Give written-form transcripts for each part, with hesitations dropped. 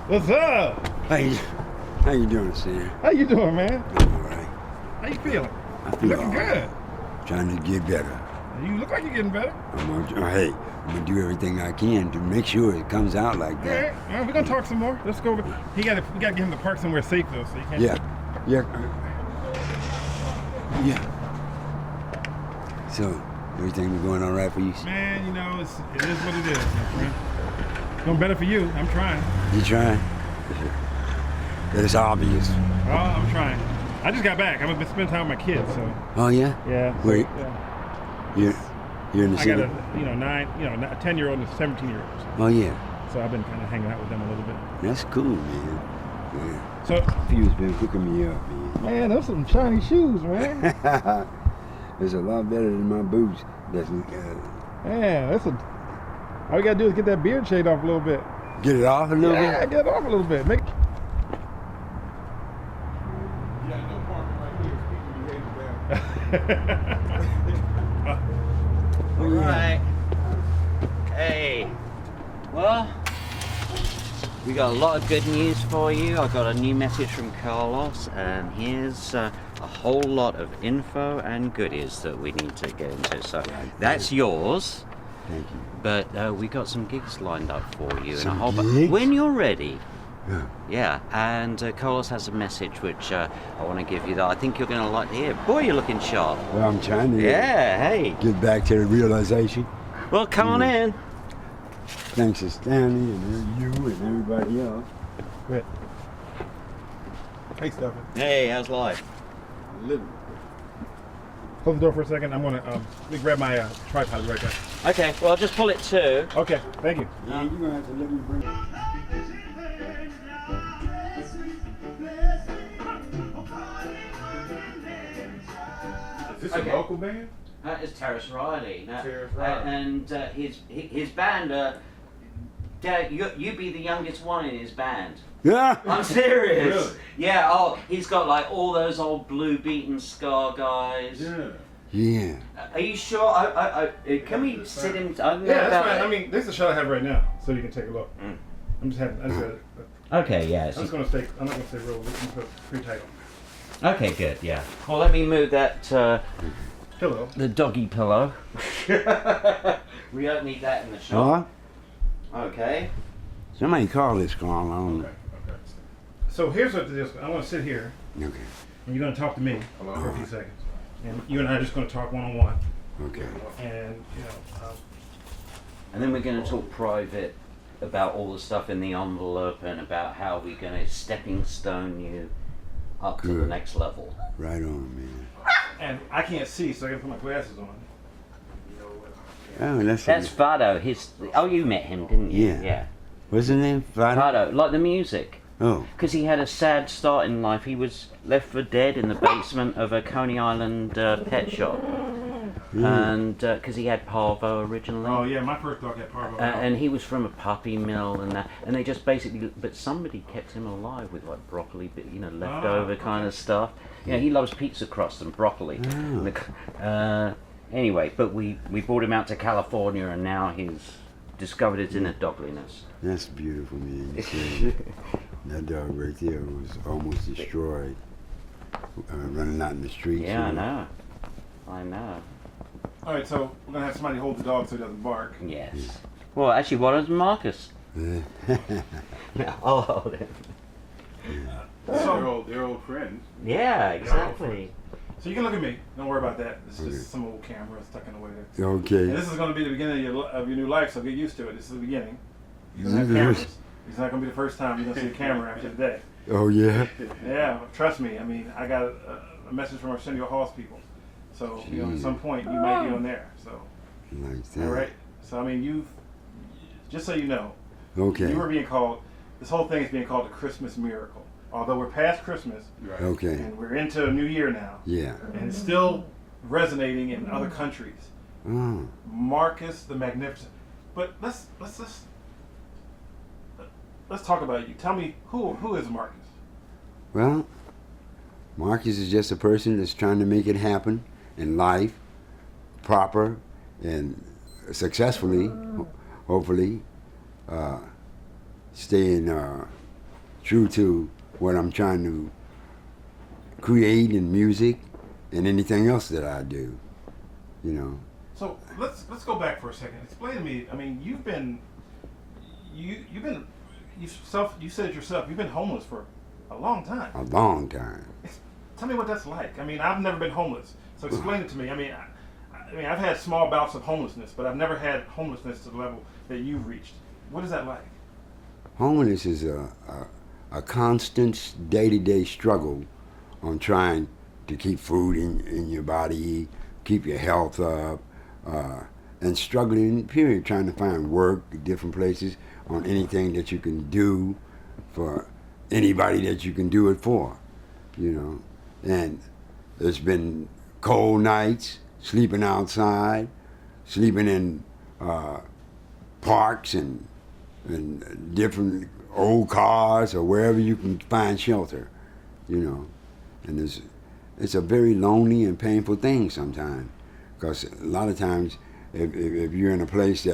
What's up? How you doing, Sam? How you doing, man? I'm all right. How you feeling? I You feel looking all right. good. Trying to get better. You look like you're getting better. I'm gonna do everything I can to make sure it comes out like All that. right. All right, we're gonna talk some more. Let's go. We gotta get him to park somewhere safe though, so you can't. Yeah. So, everything been going all right for you? Man, you know, it is what it is, my friend. It's going better for you. I'm trying. You trying? It's obvious. Oh, I'm trying. I just got back. I've been spending time with my kids, so. Oh yeah? Yeah. So, Wait. yeah. You're in the I city? got a 10-year-old and a 17-year-old. Oh yeah. So I've been kind of hanging out with them a little bit. That's cool, man. Yeah. So. Few's been hooking me up, man. Man, those some shiny shoes, man. It's a lot better than my boots. Man, all you gotta do is get that beard shade off a little bit. Get it off a little bit? Yeah, get it off a little bit. Make. All right. Hey. Well, we got a lot of good news for you. I got a new message from Carlos, and here's a whole lot of info and goodies that we need to get into. So that's yours. Thank you. But we got some gigs lined up for you, Some and a whole gigs? when you're ready. Yeah. Yeah, and Carlos has a message which I want to give you that I think you're going to like to hear. Boy, you're looking sharp. Well, I'm trying to Hey. get back to the realization. Well, come on in. Thanks to Stanley and you and everybody else. Quit. Hey, Stephen. Hey, how's life? Living. Close the door for a second. I'm gonna let me grab my tripod right there. Okay, well, I'll just pull it too. Okay, thank you. Yeah, you're gonna have to let me bring it. Is this Okay. a local band? It's Terrace Riley. Terrace Riley. And his band, Dad, you be the youngest one in his band. Yeah. I'm serious. Really? Yeah, oh, he's got like all those old blue beaten scar guys. Yeah. Are you sure? Can we sit in? I don't know Yeah, that's about fine. it. I mean, this is the shot I have right now, so you can take a look. Mm. I'm just having. Okay, yeah. I'm just gonna stay. I'm not gonna stay real. I'm gonna put pretty tight on. Okay, good, yeah. Well, let me move that, Pillow. the doggy pillow. We don't need that in the shop. Okay. Somebody call this call. I don't know. Okay. So here's what it is. I want to sit here, Okay. and you're gonna talk to me for a few seconds, and you and I are just gonna talk one-on-one, Okay. and And then we're going to talk private about all the stuff in the envelope and about how we're going to stepping stone you up to the Good. next level. Right on, man. and I can't see, so I gotta put my glasses on. Oh, That's Fado. You met him, didn't you? Yeah. Yeah. What's his name? Friday? Fado, like the music. Oh. Because he had a sad start in life. He was left for dead in the basement of a Coney Island pet shop. Yeah. And because he had parvo originally. Oh yeah, my first dog had parvo. And he was from a puppy mill and that, and they just basically, but somebody kept him alive with like broccoli, leftover kind of stuff. He loves pizza crust and broccoli. Anyway, but we brought him out to California, and now he's discovered his inner dogliness. That's beautiful, man. You see, that dog right there was almost destroyed. Running out in the streets. Yeah, I know. All right, so we're gonna have somebody hold the dog so he doesn't bark. Yes. Well, actually, what is Marcus? I'll hold him. So they're old friends. Yeah, exactly. So you can look at me. Don't worry about that. It's just some old camera stuck in the way there. Okay. And this is going to be the beginning of your new life, so get used to it. This is the beginning. You're going to have cameras. It's not going to be the first time you're going to see a camera after today. Oh, yeah? Yeah, trust me. I mean, I got a message from Arsenio Hall's people. So, at some point, you might be on there. So, Like that. all right? So, I mean, just so you know, Okay. you were being called, this whole thing is being called the Christmas miracle. Although we're past Christmas, Okay. and we're into a new year now, Yeah. and it's still resonating in other countries. Oh. Marcus the Magnificent. But let's talk about you. Tell me who is Marcus? Well, Marcus is just a person that's trying to make it happen in life, proper and successfully, hopefully, staying true to what I'm trying to create in music and anything else that I do, you know. So let's go back for a second. Explain to me. I mean, you said it yourself. You've been homeless for a long time. A long time. Tell me what that's like. I mean, I've never been homeless, so explain it to me. I mean, I've had small bouts of homelessness, but I've never had homelessness to the level that you've reached. What is that like? Homelessness is a constant day-to-day struggle on trying to keep food in your body, keep your health up, and struggling, period, trying to find work at different places on anything that you can do for anybody that you can do it for, you know. And there's been cold nights, sleeping outside, sleeping in parks and different old cars or wherever you can find shelter, you know. And it's a very lonely and painful thing sometimes, because a lot of times if you're in a place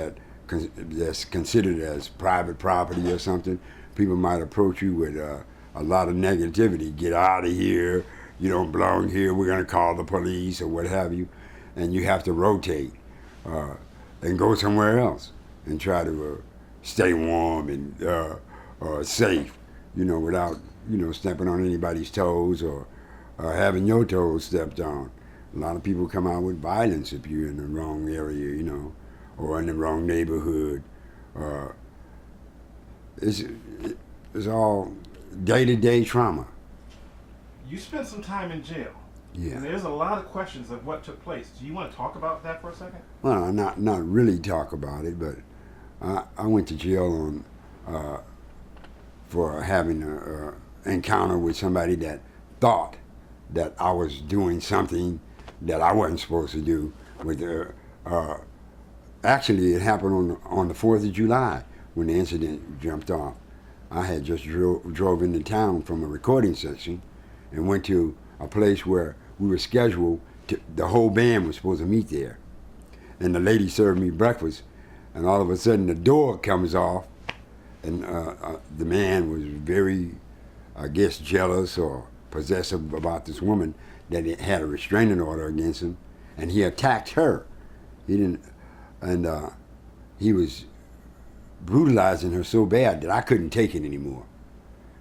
that's considered as private property or something, people might approach you with a lot of negativity. Get out of here, you don't belong here, we're going to call the police or what have you. And you have to rotate and go somewhere else and try to stay warm and safe, you know, without, you know, stepping on anybody's toes or having your toes stepped on. A lot of people come out with violence if you're in the wrong area, you know, or in the wrong neighborhood. It's all day-to-day trauma. You spent some time in jail. Yeah. And there's a lot of questions of what took place. Do you want to talk about that for a second? Well, not really talk about it, but I went to jail for having an encounter with somebody that thought that I was doing something that I wasn't supposed to do. Actually, it happened on the 4th of July when the incident jumped off. I had just drove into town from a recording session and went to a place where we were scheduled the whole band was supposed to meet there. And the lady served me breakfast, and all of a sudden the door comes off, and the man was very, I guess, jealous or possessive about this woman that had a restraining order against him, and he attacked her. He was brutalizing her so bad that I couldn't take it anymore.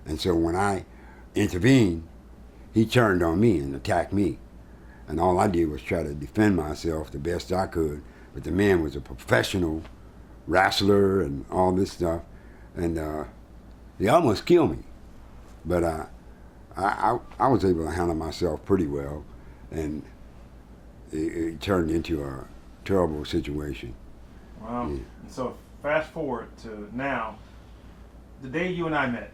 And so when I intervened, he turned on me and attacked me. And all I did was try to defend myself the best I could. But the man was a professional wrestler and all this stuff. And he almost killed me. But I was able to handle myself pretty well. And it turned into a terrible situation. Wow. Yeah. So fast forward to now, the day you and I met.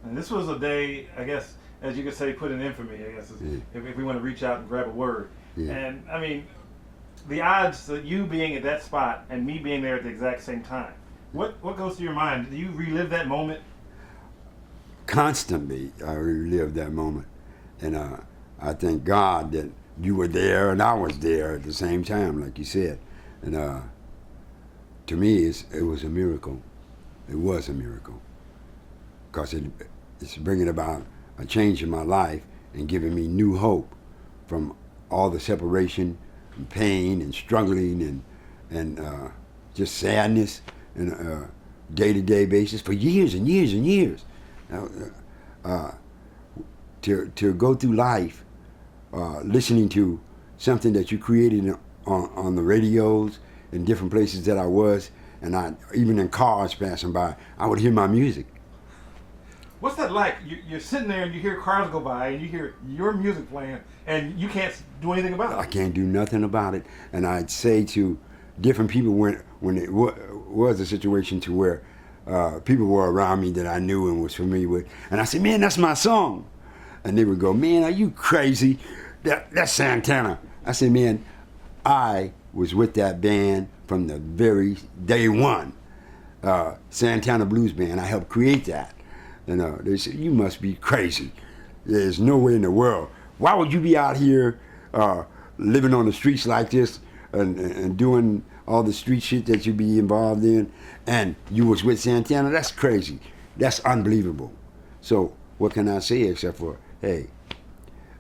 And this was a day, I guess, as you could say, put in infamy, I guess, if we want to reach out and grab a word. Yeah. And, I mean, the odds that you being at that spot and me being there at the exact same time, what goes through your mind? Do you relive that moment? Constantly, I relive that moment. And I thank God that you were there and I was there at the same time, like you said. And to me, it was a miracle. It was a miracle. Because it's bringing about a change in my life and giving me new hope from all the separation and pain and struggling and just sadness and day-to-day basis for years and years and years. To go through life listening to something that you created on the radios in different places that I was, and even in cars passing by, I would hear my music. What's that like? You're sitting there and you hear cars go by and you hear your music playing and you can't do anything about it. I can't do nothing about it. And I'd say to different people when it was a situation to where people were around me that I knew and was familiar with, and I said, "Man, that's my song." And they would go, "Man, are you crazy? That's Santana." I said, "Man, I was with that band from the very day one. Santana Blues Band. I helped create that." And they said, "You must be crazy. There's no way in the world. Why would you be out here living on the streets like this and doing all the street shit that you be involved in, and you was with Santana? That's crazy. That's unbelievable." So what can I say except for, hey,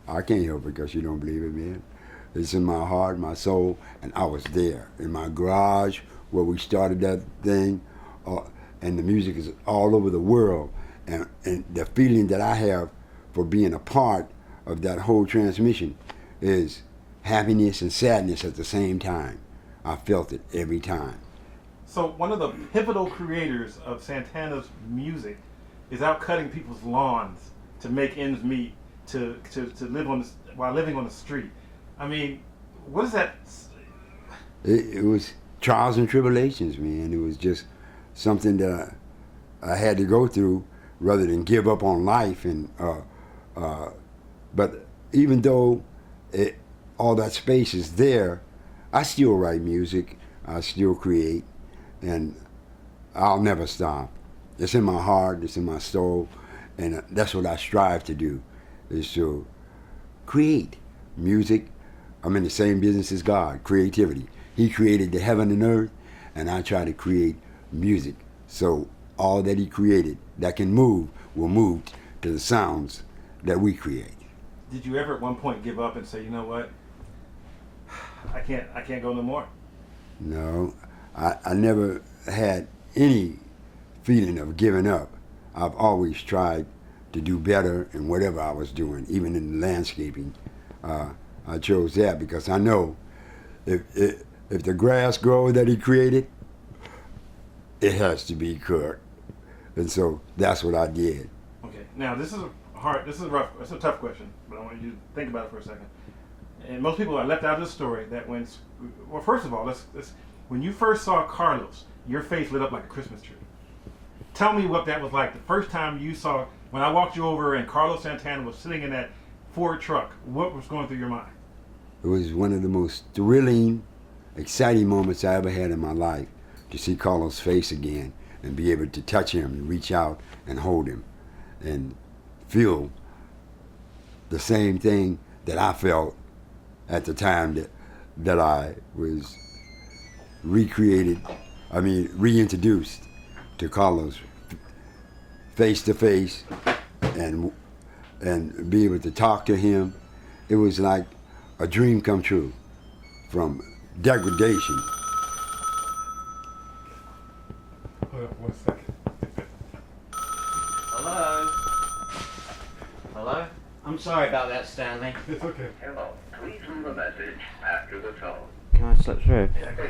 I can't help it because you don't believe it, man. It's in my heart, my soul, and I was there in my garage where we started that thing, and the music is all over the world, and the feeling that I have for being a part of that whole transmission is happiness and sadness at the same time. I felt it every time. So one of the pivotal creators of Santana's music is out cutting people's lawns to make ends meet, to live on while living on the street. I mean, what is that? It was trials and tribulations, man. It was just something that I had to go through rather than give up on life. And but even though all that space is there, I still write music. I still create, and I'll never stop. It's in my heart. It's in my soul, and that's what I strive to do, is to create music. I'm in the same business as God, creativity. He created the heaven and earth, and I try to create music. So all that he created that can move will move to the sounds that we create. Did you ever at one point give up and say, you know what, I can't go no more? No, I never had any feeling of giving up. I've always tried to do better in whatever I was doing, even in landscaping. I chose that because I know if the grass grows that he created, it has to be cut, and so that's what I did. Okay, now this is a tough question, but I want you to think about it for a second. And most people are left out of the story that well, first of all, when you first saw Carlos, your face lit up like a Christmas tree. Tell me what that was like the first time you saw, when I walked you over and Carlos Santana was sitting in that Ford truck. What was going through your mind? It was one of the most thrilling, exciting moments I ever had in my life, to see Carlos' face again and be able to touch him and reach out and hold him and feel the same thing that I felt at the time that I was reintroduced to Carlos face to face and be able to talk to him. It was like a dream come true from degradation. Hold on 1 second. Hello? Hello? I'm sorry about that, Stanley. It's okay. Hello. Please leave a message after the tone. Can I slip through?